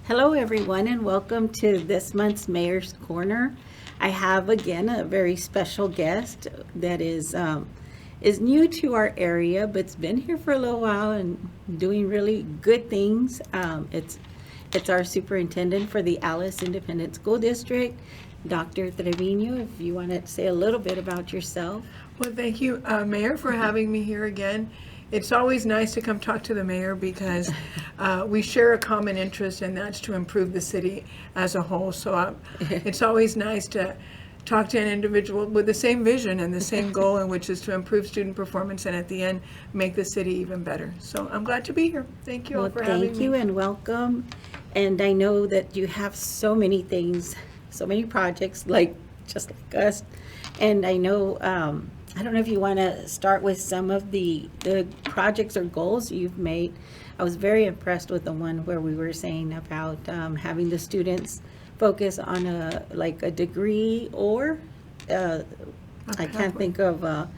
Hello, everyone, and welcome to this month's Mayor's Corner. I have again a very special guest that is new to our area, but's been here for a little while and doing really good things. It's our superintendent for the Alice Independent School District, Dr. Trevino. If you want to say a little bit about yourself. Well, thank you, Mayor, for having me here again. It's always nice to come talk to the mayor because we share a common interest, and that's to improve the city as a whole. So it's always nice to talk to an individual with the same vision and the same goal, and which is to improve student performance and at the end make the city even better. So I'm glad to be here. Thank you all for having me. Thank you and welcome. And I know that you have so many things, so many projects, just like us. And I know, I don't know if you want to start with some of the projects or goals you've made. I was very impressed with the one where we were saying about having the students focus on a degree or I can't think of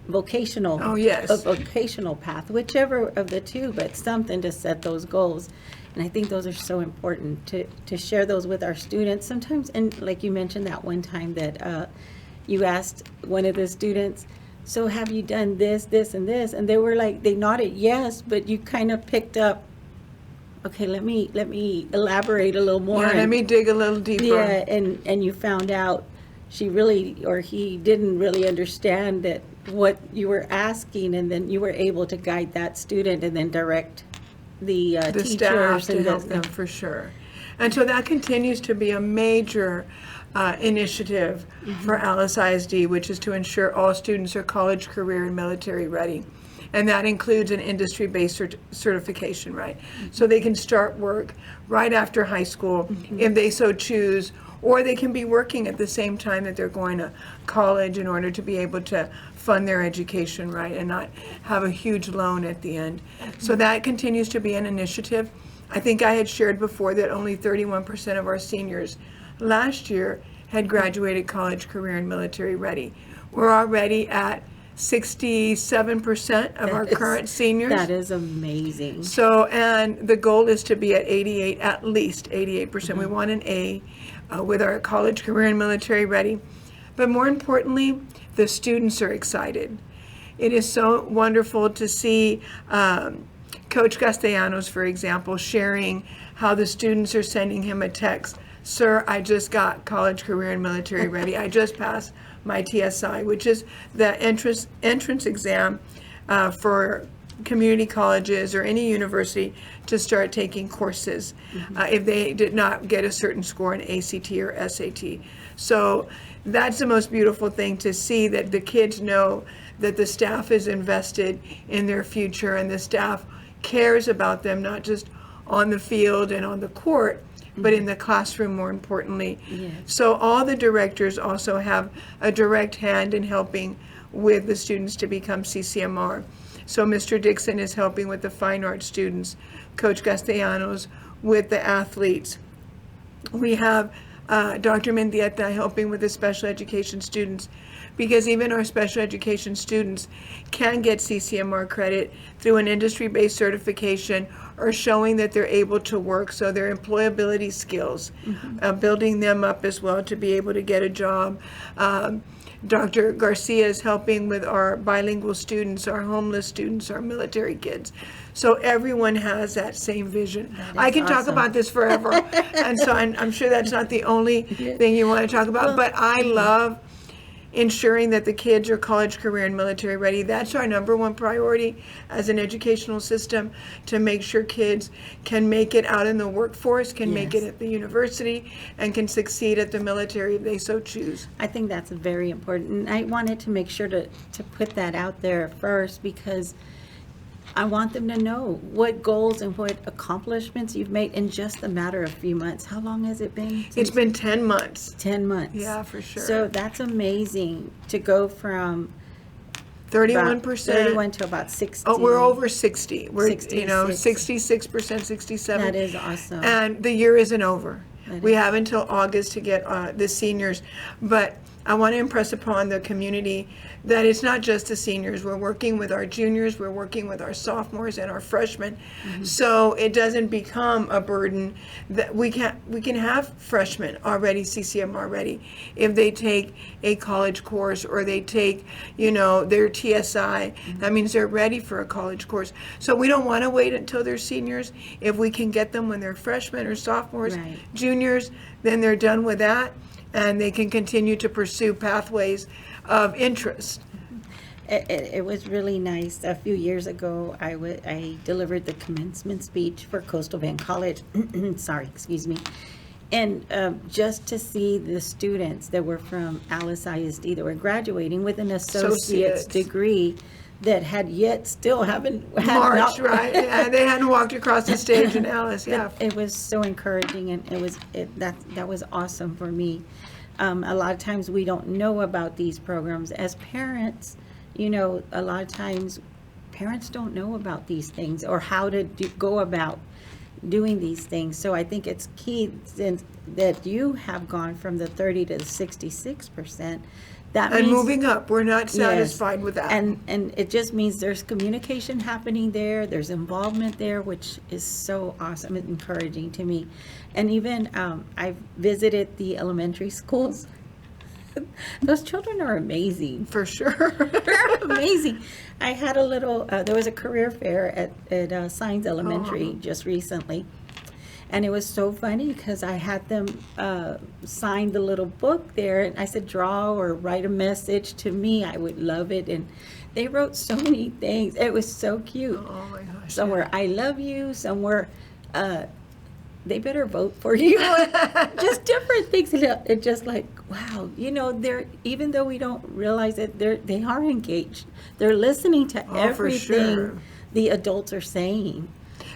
vocational. Oh, yes. A vocational path, whichever of the two, but something to set those goals. And I think those are so important to share those with our students. Sometimes, and like you mentioned that one time that you asked one of the students, so have you done this, this, and this? And they were like, they nodded yes, but you kind of picked up, okay, let me elaborate a little more. Yeah, let me dig a little deeper. Yeah, and you found out she really, or he didn't really understand that what you were asking, and then you were able to guide that student and then direct the the teachers staff to and help them for sure. And so that continues to be a major initiative for Alice ISD, which is to ensure all students are college, career, and military ready. And that includes an industry-based certification, right? So they can start work right after high school if they so choose, or they can be working at the same time that they're going to college in order to be able to fund their education, right, and not have a huge loan at the end. So that continues to be an initiative. I think I had shared before that only 31% of our seniors last year had graduated college, career, and military ready. We're already at 67% of our current seniors. That is amazing. So, and the goal is to be at 88, at least 88%. We want an A with our college, career, and military ready. But more importantly, the students are excited. It is so wonderful to see Coach Castellanos, for example, sharing how the students are sending him a text. Sir, I just got college, career, and military ready. I just passed my TSI, which is the entrance exam for community colleges or any university to start taking courses if they did not get a certain score in ACT or SAT. So that's the most beautiful thing to see, that the kids know that the staff is invested in their future and the staff cares about them, not just on the field and on the court, but in the classroom, more importantly. Yes. So all the directors also have a direct hand in helping with the students to become CCMR. So Mr. Dixon is helping with the fine arts students, Coach Castellanos with the athletes. We have Dr. Mendieta helping with the special education students, because even our special education students can get CCMR credit through an industry-based certification or showing that they're able to work, so their employability skills, building them up as well to be able to get a job. Dr. Garcia is helping with our bilingual students, our homeless students, our military kids. So everyone has that same vision. I can talk about this forever, and so I'm sure that's not the only thing you want to talk about, but I love ensuring that the kids are college, career, and military ready. That's our number one priority as an educational system, to make sure kids can make it out in the workforce, can make it at the university, and can succeed at the military if they so choose. I think that's very important. And I wanted to make sure to put that out there first, because I want them to know what goals and what accomplishments you've made in just a matter of a few months. How long has it been? It's been 10 months. 10 months. Yeah, for sure. So that's amazing to go from 31%. 31 to about 60. Oh, we're over 60. We're, 66. 66%, 67. That is awesome. And the year isn't over. We have until August to get the seniors. But I want to impress upon the community that it's not just the seniors. We're working with our juniors, we're working with our sophomores and our freshmen. So it doesn't become a burden that we can have freshmen already CCMR ready if they take a college course or they take, their TSI. That means they're ready for a college course. So we don't want to wait until they're seniors. If we can get them when they're freshmen or sophomores, Right. juniors, then they're done with that and they can continue to pursue pathways of interest. It was really nice. A few years ago, I delivered the commencement speech for Coastal Bend College. Sorry, excuse me. And just to see the students that were from Alice ISD that were graduating with an associate's Associates. degree that had yet still haven't had March, not- right? Yeah, they hadn't walked across the stage in Alice, yeah. It was so encouraging, and that was awesome for me. A lot of times we don't know about these programs as parents. A lot of times parents don't know about these things or how to go about doing these things. So I think it's key since that you have gone from the 30 to the 66%. That And means, moving up, we're not Yes. satisfied with that. And it just means there's communication happening there, there's involvement there, which is so awesome and encouraging to me. And even I've visited the elementary schools. Those children are amazing. For sure. They're amazing. I had a little, there was a career fair at Science Elementary just recently. And it was so funny because I had them sign the little book there. And I said, draw or write a message to me. I would love it. And they wrote so many things. It was so cute. Oh my gosh. Somewhere, I love you. Somewhere, they better vote for you. Just different things. It's just like, wow, they're, even though we don't realize it, they are engaged. They're listening to Oh, for everything sure. the adults are saying.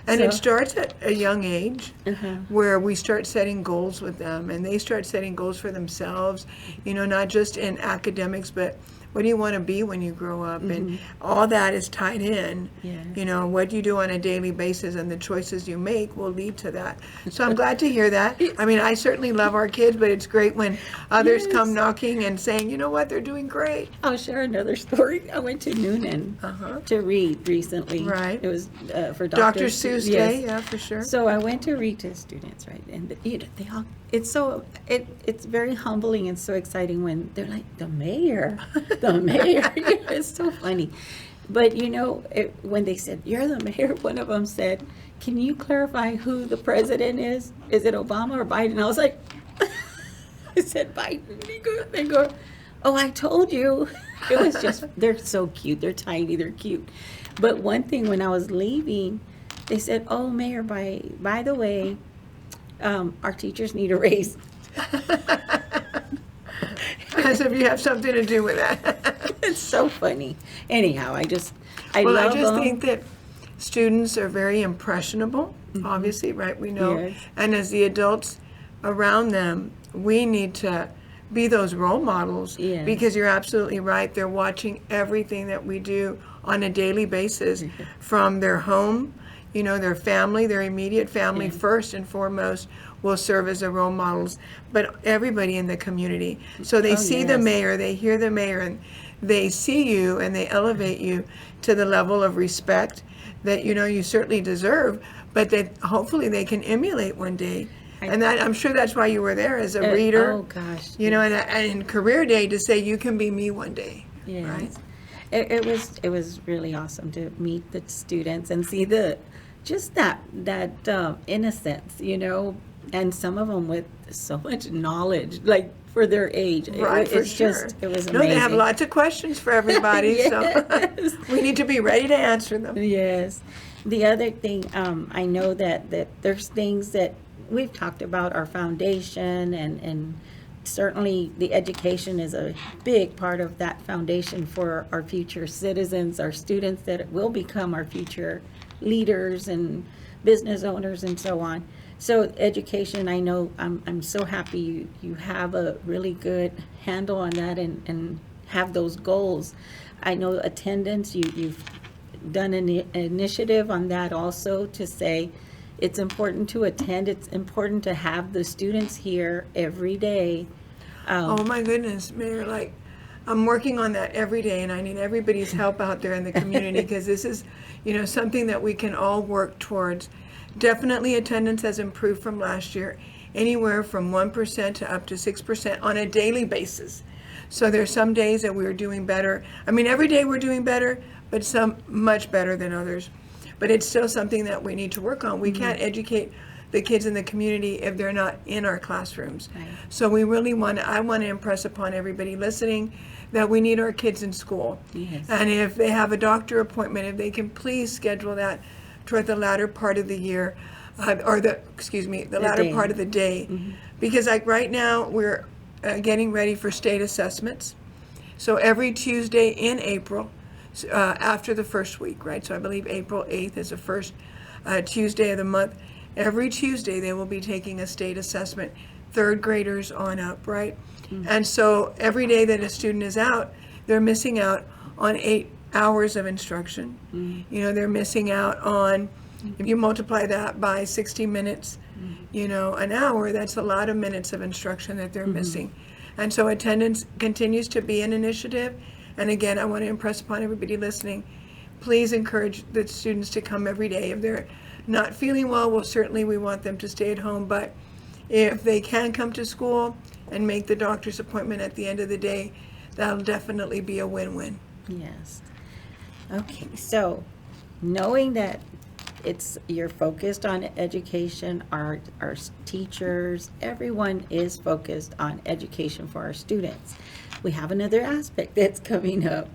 And it So- starts at a young age Uh-huh. where we start setting goals with them and they start setting goals for themselves, not just in academics, but what do you want to be when you grow up? And all that is tied in. Yeah. What you do on a daily basis and the choices you make will lead to that. So I'm glad to hear that. I mean, I certainly love our kids, but it's great when others Yes. come knocking and saying, you know what, they're doing great. I'll share another story. I went to Noonan to read recently. Right. It was for Dr. Seuss yes. Day, yeah, for sure. So I went to read to students, right? And they all, it's very humbling and so exciting when they're like, the mayor. It's so funny. But when they said, you're the mayor, one of them said, can you clarify who the president is? Is it Obama or Biden? I was like, I said Biden. They go, oh, I told you. It was just, they're so cute. They're tiny, they're cute. But one thing, when I was leaving, they said, oh, Mayor, by the way, our teachers need a raise. As if you have something to do with that. It's so funny. Anyhow, I Well, I love just them. think that students are very impressionable, obviously, right? We know. Yes. And as the adults around them, we need to be those role models. Yes. Because you're absolutely right. They're watching everything that we do on a daily basis from their home, their family, their immediate family first and foremost will serve as the role models, but everybody in the community. So they see the yes. mayor, they hear the mayor, and they see you and they elevate you to the level of respect that you certainly deserve, but that hopefully they can emulate one day. And that, I'm sure that's why you were there as a reader. Oh, gosh. And in career day to say you can be me one day. Yes. Right? It was really awesome to meet the students and see just that innocence, and some of them with so much knowledge, like for their age. Right, for it's sure. just, it was No, amazing. they have lots of questions for everybody, Yes. so we need to be ready to answer them. Yes. The other thing, I know that there's things that we've talked about, our foundation, and certainly the education is a big part of that foundation for our future citizens, our students that will become our future leaders and business owners and so on. So education, I know, I'm so happy you have a really good handle on that and have those goals. I know attendance, you've done an initiative on that also to say it's important to attend, it's important to have the students here every day. Oh my goodness, Mayor, like, I'm working on that every day, and I need everybody's help out there in the community, because this is, something that we can all work towards. Definitely attendance has improved from last year, anywhere from 1% to up to 6% on a daily basis. So there's some days that we're doing better. I mean, every day we're doing better, but some much better than others. But it's still something that we need to work on. We can't educate the kids in the community if they're not in our classrooms. Right. So we really I want to impress upon everybody listening that we need our kids in school. Yes. And if they have a doctor appointment, if they can please schedule that toward the latter part of the year, the latter day. part of the day. Because like right now, we're getting ready for state assessments. So every Tuesday in April, after the first week, right? So I believe April 8th is the first Tuesday of the month. Every Tuesday, they will be taking a state assessment, third graders on up, right? And so every day that a student is out, they're missing out on 8 hours of instruction. They're missing out on, if you multiply that by 60 minutes, an hour, that's a lot of minutes of instruction that they're missing. And so attendance continues to be an initiative. And again, I want to impress upon everybody listening, please encourage the students to come every day. If they're not feeling well, we want them to stay at home. But if they can come to school and make the doctor's appointment at the end of the day, that'll definitely be a win-win. Yes. Okay, so knowing that you're focused on education, our teachers, everyone is focused on education for our students. We have another aspect that's coming up.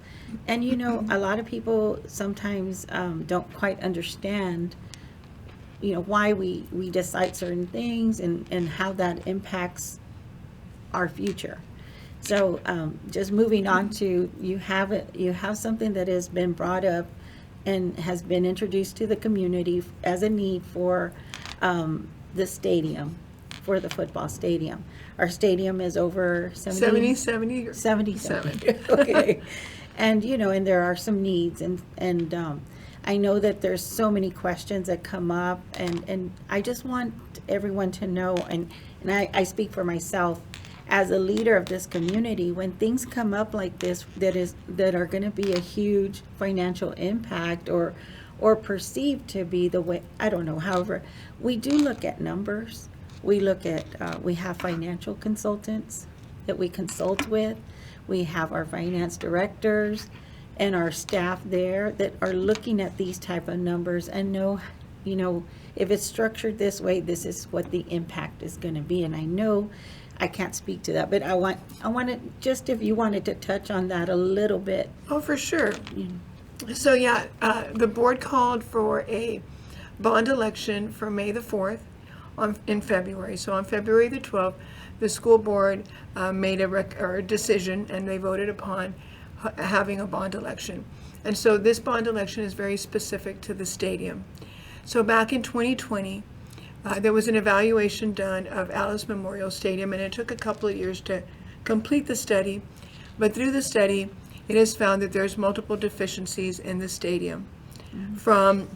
And a lot of people sometimes don't quite understand why we decide certain things and how that impacts our future. So just moving on to, you have something that has been brought up and has been introduced to the community as a need for the stadium, for the football stadium. Our stadium is over 77. Okay. And, and there are some needs, and I know that there's so many questions that come up, and I just want everyone to know, and I speak for myself, as a leader of this community, when things come up like this that are going to be a huge financial impact or perceived to be the way, I don't know, however, we do look at numbers. We look at, we have financial consultants that we consult with. We have our finance directors and our staff there that are looking at these type of numbers and know, if it's structured this way, this is what the impact is going to be. And I know I can't speak to that, but I want to just, if you wanted to touch on that a little bit. Oh, for sure. So yeah, the board called for a bond election for May the 4th in February. So on February the 12th, the school board made a decision, and they voted upon having a bond election. And so this bond election is very specific to the stadium. So back in 2020, there was an evaluation done of Alice Memorial Stadium, and it took a couple of years to complete the study. But through the study, it is found that there's multiple deficiencies in the stadium, from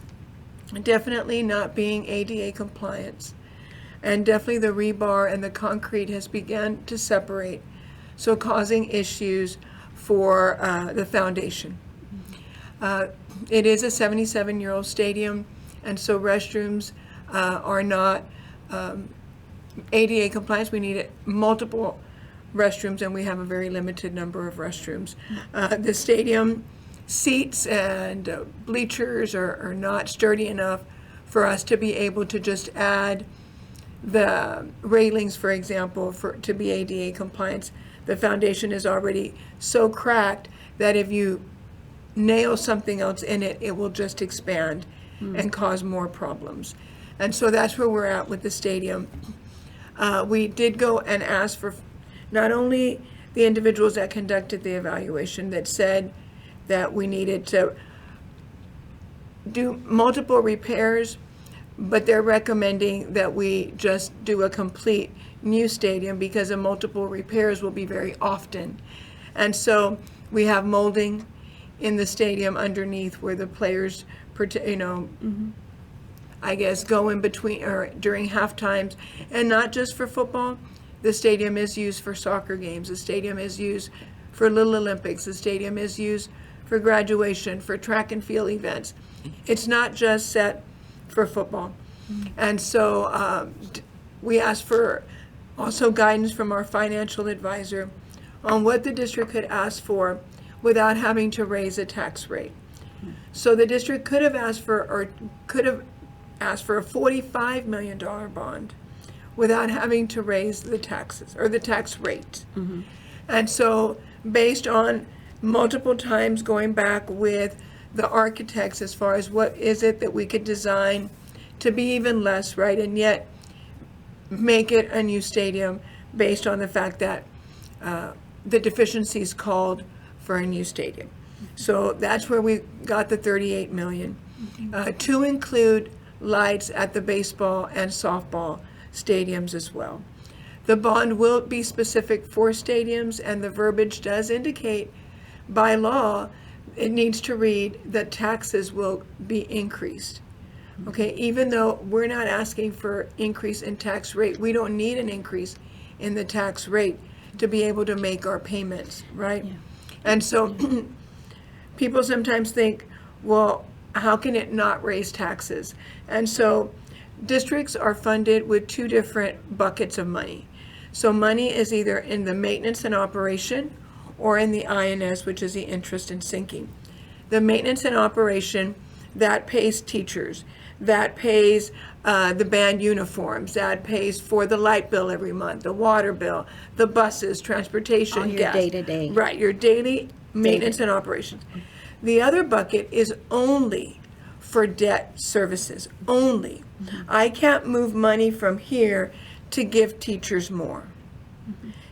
definitely not being ADA compliant, and definitely the rebar and the concrete has begun to separate, so causing issues for the foundation. It is a 77-year-old stadium, and so restrooms are not ADA compliant. We need multiple restrooms, and we have a very limited number of restrooms. The stadium seats and bleachers are not sturdy enough for us to be able to just add the railings, for example, to be ADA compliant. The foundation is already so cracked that if you nail something else in it, it will just expand and cause more problems. And so that's where we're at with the stadium. We did go and ask for not only the individuals that conducted the evaluation that said that we needed to do multiple repairs, but they're recommending that we just do a complete new stadium because the multiple repairs will be very often. And so we have molding in the stadium underneath where the players, I guess, go in between or during half times, and not just for football, The stadium is used for soccer games. The stadium is used for Little Olympics. The stadium is used for graduation, for track and field events. It's not just set for football. And so we asked for also guidance from our financial advisor on what the district could ask for without having to raise a tax rate. So the district could have asked for a $45 million bond without having to raise the taxes or the tax rate. And so based on multiple times going back with the architects as far as what is it that we could design to be even less, right, and yet make it a new stadium based on the fact that the deficiencies called for a new stadium. So that's where we got the 38 million to include lights at the baseball and softball stadiums as well. The bond will be specific for stadiums, and the verbiage does indicate by law it needs to read that taxes will be increased. Okay, even though we're not asking for increase in tax rate, we don't need an increase in the tax rate to be able to make our payments, right? Yeah. And so people sometimes think, well, how can it not raise taxes? And so districts are funded with two different buckets of money. So money is either in the maintenance and operation or in the INS, which is the interest and sinking. The maintenance and operation, that pays teachers, that pays the band uniforms, that pays for the light bill every month, the water bill, the buses, transportation, All your gas. day-to-day. Right, your daily maintenance and operations. The other bucket is only for debt services, only. I can't move money from here to give teachers more.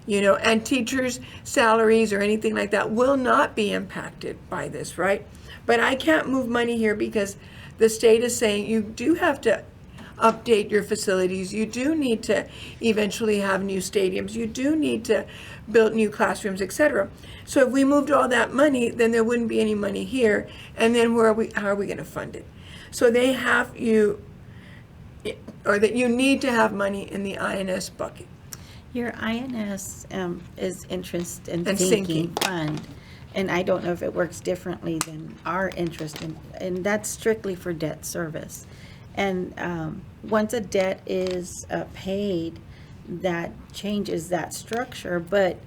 You know, and teachers' salaries or anything like that will not be impacted by this, right? But I can't move money here because the state is saying you do have to update your facilities. You do need to eventually have new stadiums. You do need to build new classrooms, etc. So if we moved all that money, then there wouldn't be any money here. And then how are we going to fund it? So they have you, or that you need to have money in the INS bucket. Your INS is interest and And sinking sinking. fund. And I don't know if it works differently than our interest, and that's strictly for debt service. And once a debt is paid, that changes that structure. But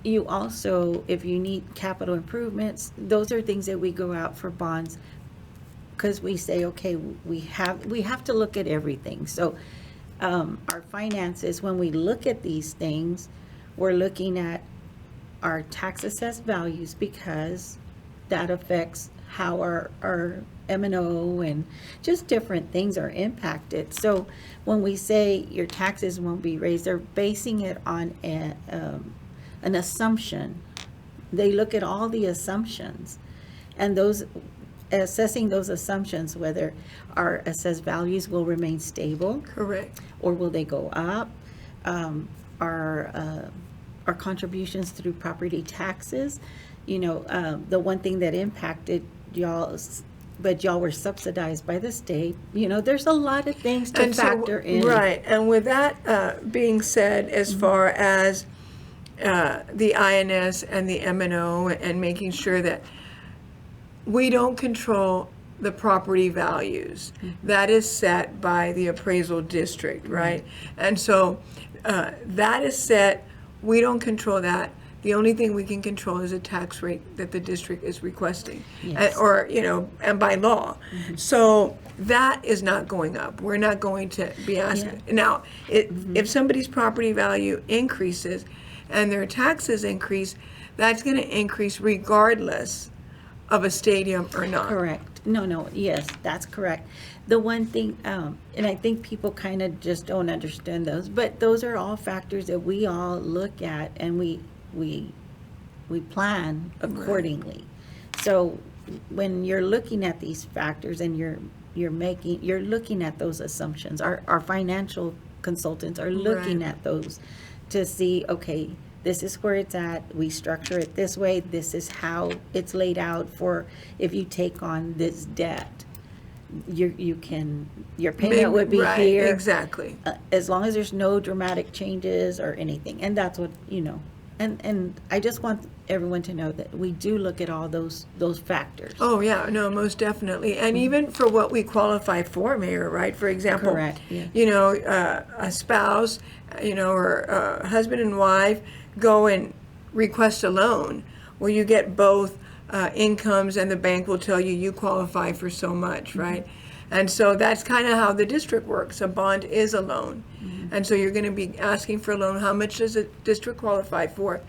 you also, if you need capital improvements, those are things that we go out for bonds because we say, okay, we have to look at everything. So our finances, when we look at these things, we're looking at our tax assessed values because that affects how our M&O and just different things are impacted. So when we say your taxes won't be raised, they're basing it on an assumption. They look at all the assumptions and assessing those assumptions, whether our assessed values will remain stable. Correct. Or will they go up? Our contributions through property taxes, you know, the one thing that impacted y'all, but y'all were subsidized by the state. You know, there's a lot of things to factor in. Right, and with that being said, as far as the INS and the M&O and making sure that we don't control the property values. That is set by the appraisal district, right? And so that is set. We don't control that. The only thing we can control is a tax rate that the district is requesting, Yes. or, you know, and by law. So that is not going up. We're not going to be asking. Now, if somebody's property value increases and their taxes increase, that's going to increase regardless of a stadium or not. Correct. No, yes, that's correct. The one thing, and I think people kind of just don't understand those, but those are all factors that we all look at and we plan accordingly. So when you're looking at these factors and you're looking at those assumptions, our financial consultants are looking Right. at those to see, okay, this is where it's at, we structure it this way, this is how it's laid out for if you take on this debt. you can, your payment would be Right, here. exactly. As long as there's no dramatic changes or anything, and that's what, and I just want everyone to know that we do look at all those factors. Oh, yeah, no, most definitely. And even for what we qualify for, Mayor, right? For example, Correct, yeah. a spouse, or a husband and wife go and request a loan where you get both incomes, and the bank will tell you qualify for so much, right? And so that's kind of how the district works. A bond is a loan. And so you're going to be asking for a loan. How much does a district qualify for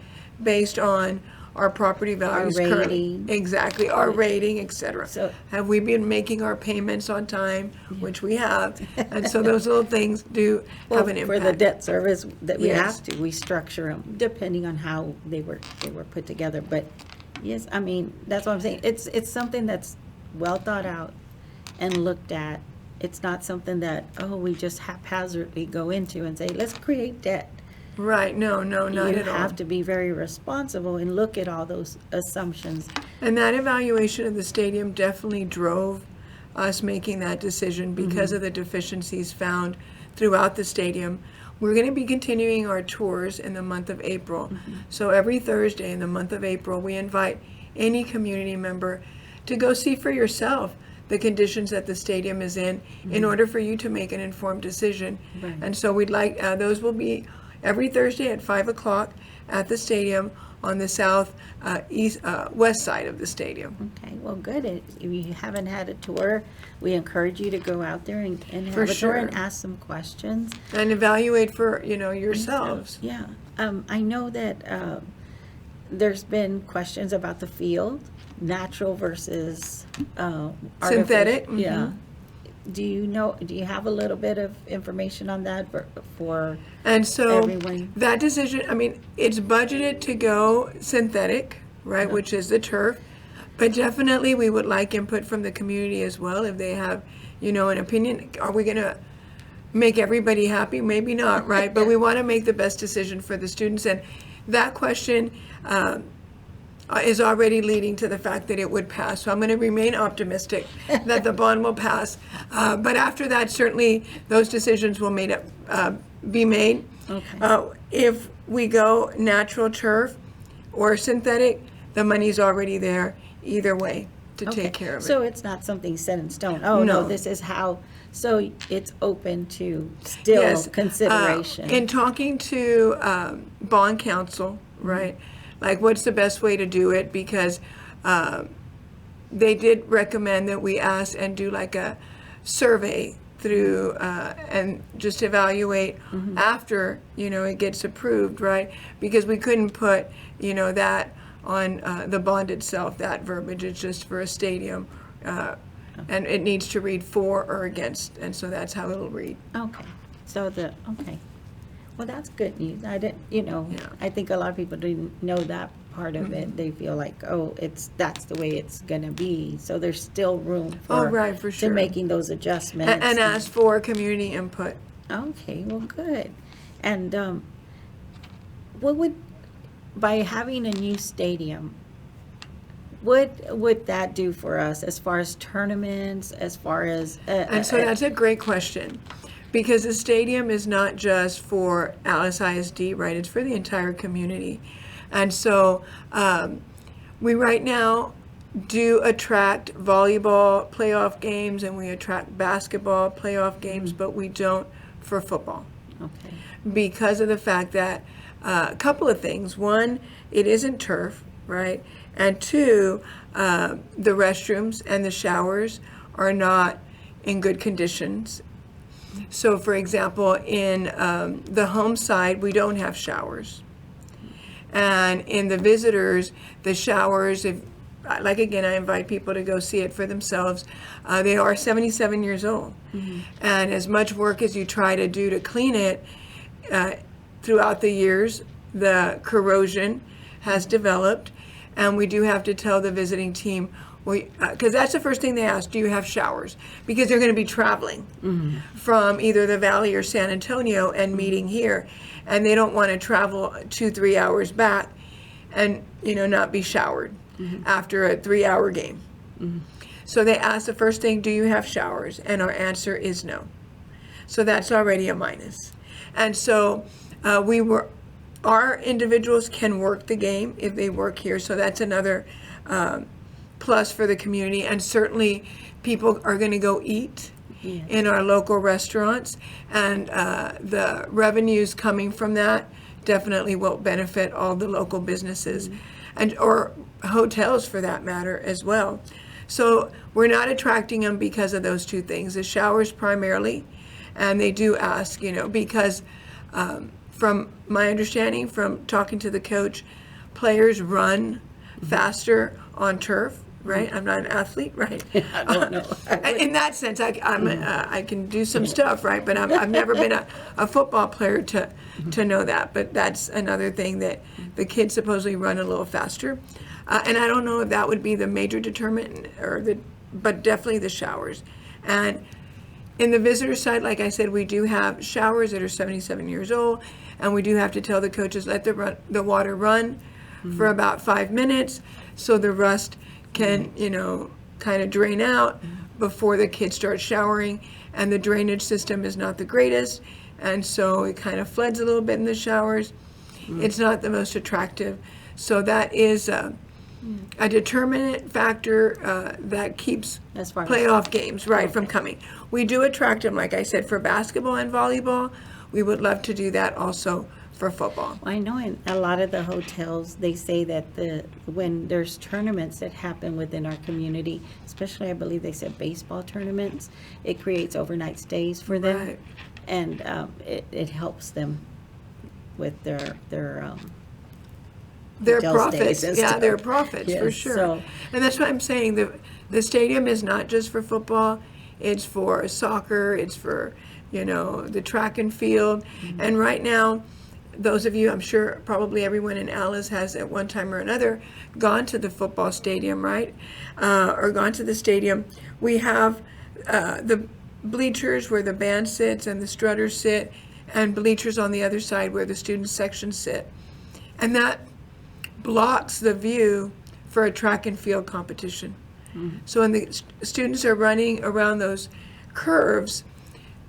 based on our property values currently? rating. Exactly, our rating, et cetera. So- Have we been making our payments on time, which we have? And so those little things do have an For impact. the debt service that we Yes. have to, we structure them depending on how they were put together. But yes, I mean, that's what I'm saying. It's something that's well thought out and looked at. It's not something that, we just haphazardly go into and say, let's create debt. Right, no, not You at all. have to be very responsible and look at all those assumptions. And that evaluation of the stadium definitely drove us making that decision because of the deficiencies found throughout the stadium. We're going to be continuing our tours in the month of April. So every Thursday in the month of April, we invite any community member to go see for yourself the conditions that the stadium is in order for you to make an informed decision. Right. And so we'd like, those will be every Thursday at 5 o'clock at the stadium on the west side of the stadium. Okay, well, good. If you haven't had a tour, we encourage you to go out there and have For a tour and sure. ask some questions. And evaluate for, yourselves. Yeah, I know that there's been questions about the field, natural versus Synthetic, artificial. Yeah. Do you have a little bit of information on that for And so everyone? that decision, it's budgeted to go synthetic, right, which is the turf. But definitely we would like input from the community as well if they have, an opinion. Are we going to make everybody happy? Maybe not, right? But we want to make the best decision for the students. And that question is already leading to the fact that it would pass. So I'm going to remain optimistic that the bond will pass. But after that, certainly those decisions will be made. Okay. If we go natural turf or synthetic, the money's already there either way to Okay, take care of it. so it's not something set in stone. Oh, no, No. this is how, so it's open to still Yes, consideration. in talking to bond counsel, right, like what's the best way to do it, because they did recommend that we ask and do like a survey through and just evaluate after it gets approved, right, because we couldn't put that on the bond itself, that verbiage. It's just for a stadium, and it needs to read for or against, and so that's how it'll read. Okay, okay. Well, that's good news. I didn't, Yeah. I think a lot of people didn't know that part of it. They feel like, that's the way it's gonna be. So there's still room Right, for sure. to making those adjustments. And ask for community input. Okay, well, good. And by having a new stadium, what would that do for us as far as tournaments, as far as? And so that's a great question, because the stadium is not just for Alice ISD, right? It's for the entire community. And so we right now do attract volleyball playoff games, and we attract basketball playoff games, but we don't for football, Okay, because of the fact that a couple of things. One, it isn't turf, right? And two, the restrooms and the showers are not in good conditions. So, for example, in the home side, we don't have showers. And in the visitors, the showers, again, I invite people to go see it for themselves. They are 77 years old. And as much work as you try to do to clean it, throughout the years, the corrosion has developed. And we do have to tell the visiting team, because that's the first thing they ask, do you have showers? Because they're going to be traveling from either the Valley or San Antonio and meeting here. And they don't want to travel 2-3 hours back and, not be showered after a 3-hour game. So they ask the first thing, do you have showers? And our answer is no. So that's already a minus. And so our individuals can work the game if they work here. So that's another plus for the community. And certainly people are going to go eat in our local restaurants. And the revenues coming from that definitely will benefit all the local businesses and or hotels for that matter as well. So we're not attracting them because of those two things, the showers primarily, and they do ask, because from my understanding from talking to the coach, players run faster on turf, right? I'm not an athlete, right? I don't know. In that sense, I can do some stuff, right? But I've never been a football player to know that. But that's another thing that the kids supposedly run a little faster. And I don't know if that would be the major determinant, but definitely the showers. And in the visitor side, like I said, we do have showers that are 77 years old, and we do have to tell the coaches, let the water run for about 5 minutes so the rust can, kind of drain out before the kids start showering. And the drainage system is not the greatest, and so it kind of floods a little bit in the showers. It's not the most attractive. So that is a determinant factor that keeps As far as- playoff games, from coming. We do attract them, like I said, for basketball and volleyball. We would love to do that also for football. I know in a lot of the hotels, they say that when there's tournaments that happen within our community, especially I believe they said baseball tournaments, it creates overnight stays for them. Right. And it helps them with their hotel profits, stays and yeah, stuff. their profits, for Yes, sure. so- And that's what I'm saying, the stadium is not just for football, it's for soccer, it's for, the track and field. And right now, those of you, I'm sure probably everyone in Alice has at one time or another gone to the football stadium, right? Or gone to the stadium. We have the bleachers where the band sits and the strutters sit, and bleachers on the other side where the student sections sit. And that blocks the view for a track and field competition. So when the students are running around those curves,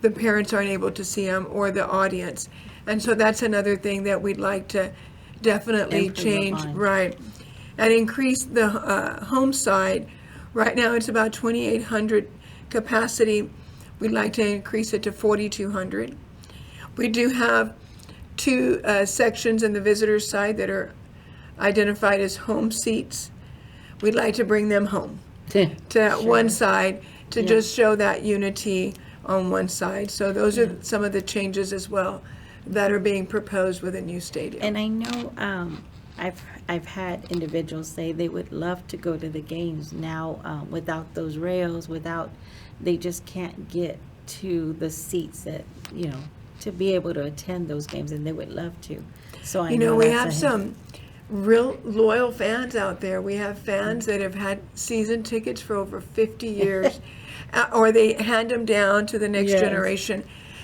the parents aren't able to see them, or the audience. And so that's another thing that we'd like to definitely Improve change, upon. right? And increase the home side. Right now it's about 2,800 capacity. We'd like to increase it to 4,200. We do have two sections in the visitor side that are identified as home seats. We'd like to bring them home to that one side to just show that unity on one side. So those are some of the changes as well that are being proposed with a new stadium. And I know I've had individuals say they would love to go to the games now without those rails, they just can't get to the seats that, to be able to attend those games, and they would love to. So I know we that's have a- some real loyal fans out there. We have fans that have had season tickets for over 50 years, or they hand them down to the next Yes. generation.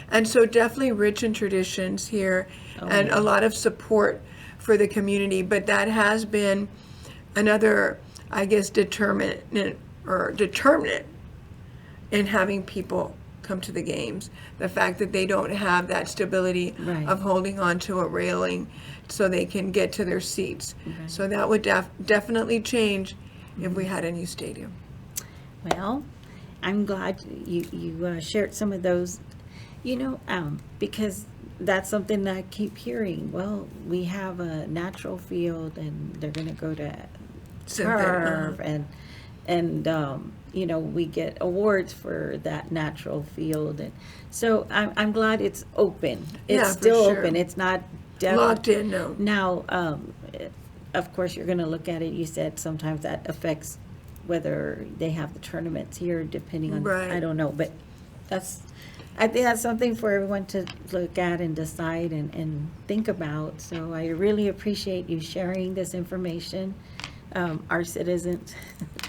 And so definitely rich in traditions here, and a lot of support for the community. But that has been another, I guess, determinant in having people come to the games. The fact that they don't have that stability Right. of holding on to a railing so they can get to their seats. So that would definitely change if we had a new stadium. Well, I'm glad you shared some of those, because that's something that I keep hearing. Well, we have a natural field and they're going to go to turf and we get awards for that natural field. And so I'm glad it's open. It's Yeah, for still sure. open. It's not Locked in, no. Now, of course, you're going to look at it. You said sometimes that affects whether they have the tournaments here, depending on, Right. I don't know, but I think that's something for everyone to look at and decide and think about. So I really appreciate you sharing this information. Our citizens,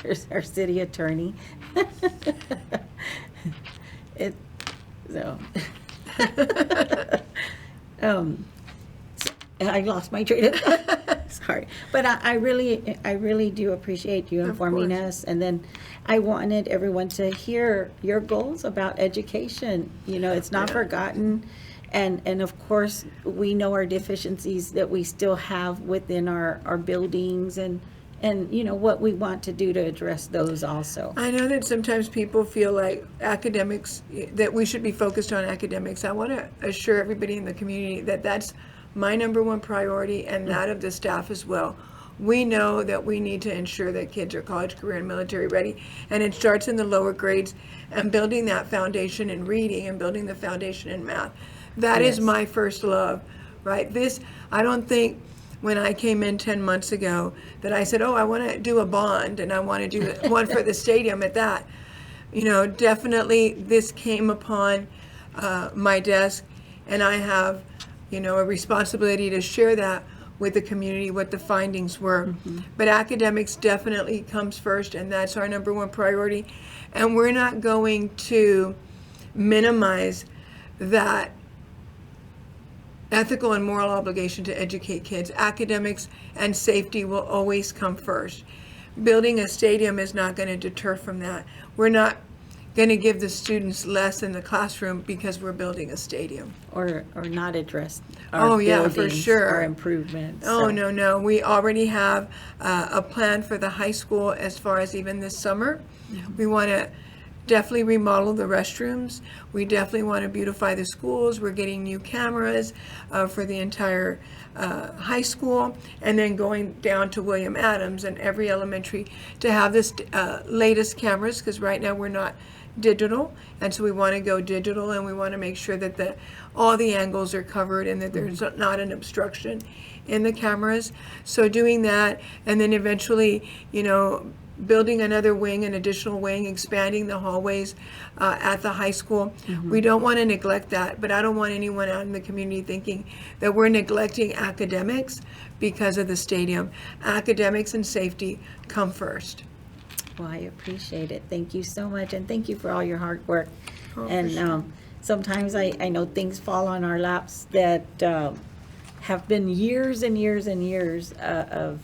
there's our city attorney. So I lost my train of thought. Sorry, but I really do appreciate you informing course. us. And then I wanted everyone to hear your goals about education. You know, it's not forgotten. And of course, we know our deficiencies that we still have within our buildings and, you know, what we want to do to address those also. I know that sometimes people feel like academics, that we should be focused on academics. I want to assure everybody in the community that that's my number one priority and that of the staff as well. We know that we need to ensure that kids are college, career, and military ready, and it starts in the lower grades and building that foundation in reading and building the foundation in math. That is Yes. my first love, right? I don't think when I came in 10 months ago that I said, oh, I want to do a bond and I want to do one for the stadium at that. You know, definitely this came upon my desk, and I have, you know, a responsibility to share that with the community, what the findings were. But academics definitely comes first, and that's our number one priority. And we're not going to minimize that ethical and moral obligation to educate kids. Academics and safety will always come first. Building a stadium is not going to deter from that. We're not going to give the students less in the classroom because we're building a stadium. Or not address our Oh, yeah, for buildings, sure. our improvements. Oh, So, no. We already have a plan for the high school as far as even this summer. We want to definitely remodel the restrooms. We definitely want to beautify the schools. We're getting new cameras for the entire high school, and then going down to William Adams and every elementary to have this latest cameras, because right now we're not digital, and so we want to go digital, and we want to make sure that all the angles are covered and that there's not an obstruction in the cameras. So doing that, and then eventually, you know, building another wing, an additional wing, expanding the hallways at the high school. We don't want to neglect that, but I don't want anyone out in the community thinking that we're neglecting academics because of the stadium. Academics and safety come first. well, I appreciate it. Thank you so much, and thank you for all your hard work. Oh, for And sure. sometimes I know things fall on our laps that have been years and years and years of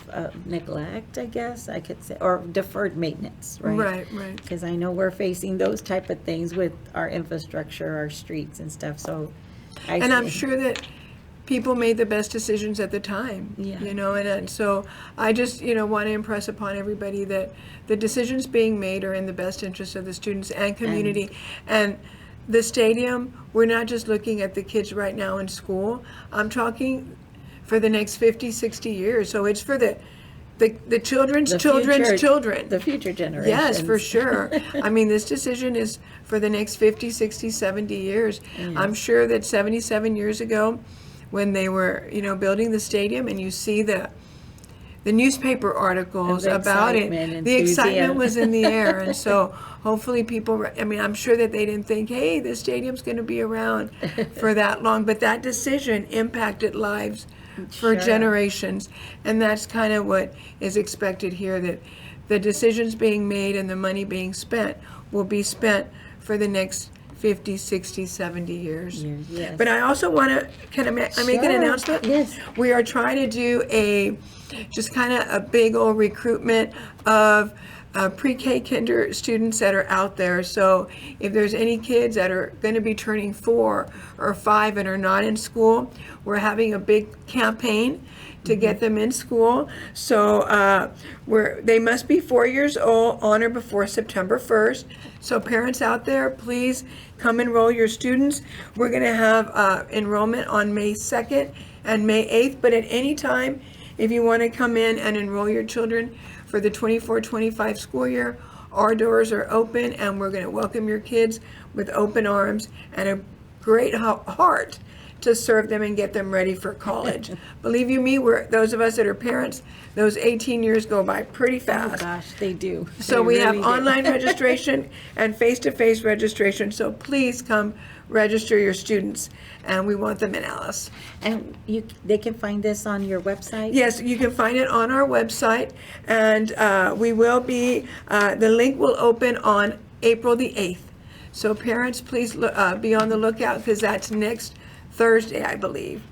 neglect, I guess I could say, or deferred maintenance, right? Right. Because I know we're facing those type of things with our infrastructure, our streets and stuff, so. And I'm sure that people made the best decisions at the time. Yeah. You know, and so I just, you know, want to impress upon everybody that the decisions being made are in the best interest of the students and community. And the stadium, we're not just looking at the kids right now in school. I'm talking for the next 50, 60 years. So it's for the children's The children's future- children. The future generations. Yes, for sure. I mean, this decision is for the next 50, 60, 70 years. I'm sure that 77 years ago, when they were, you know, building the stadium, and you see the newspaper articles And the about it, excitement, the excitement enthusiasm. was in the air. And so hopefully people, I mean, I'm sure that they didn't think, hey, the stadium's going to be around for that long. But that decision impacted lives for Sure. generations. And that's kind of what is expected here, that the decisions being made and the money being spent will be spent for the next 50, 60, 70 years. Yes. But I also want to, can I make an Sure. announcement? Yes. We are trying to do just kind of a big old recruitment of pre-K kinder students that are out there. So if there's any kids that are going to be turning 4 or 5 and are not in school, we're having a big campaign to get them in school. So they must be 4 years old on or before September 1st. So parents out there, please come enroll your students. We're going to have enrollment on May 2nd and May 8th, but at any time, if you want to come in and enroll your children for the 24-25 school year, our doors are open, and we're going to welcome your kids with open arms and a great heart to serve them and get them ready for college. Believe you me, those of us that are parents, those 18 years go by pretty Oh, fast. gosh, they do. So They we have really do. online registration and face-to-face registration, so please come register your students, and we want them in Alice. And they can find this on your website? Yes, you can find it on our website, and we will be, the link will open on April the 8th. So parents, please be on the lookout, because that's next Thursday, I believe.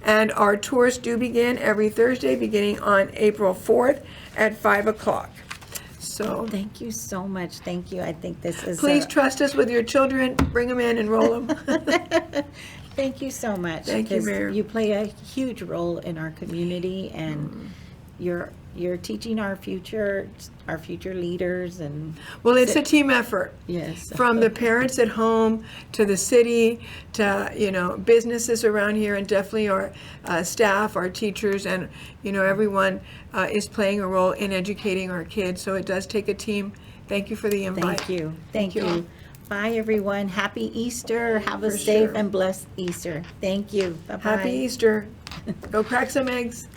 And our tours do begin every Thursday, beginning on April 4th at 5 o'clock. So Thank you so much. Thank you. I think this is. please trust us with your children. Bring them in, enroll them. Thank you so much. Thank you, 'cause Mayor. You play a huge role in our community, and you're teaching our future leaders, and Well, it's a team effort. yes. From the parents at home to the city to, businesses around here, and definitely our staff, our teachers, and, everyone is playing a role in educating our kids. So it does take a team. Thank you for the invite. Thank you. Thank you all. you. Bye, everyone. Happy Easter. Have a For safe sure. and blessed Easter. Thank you. Bye-bye. Happy Easter. Go crack some eggs.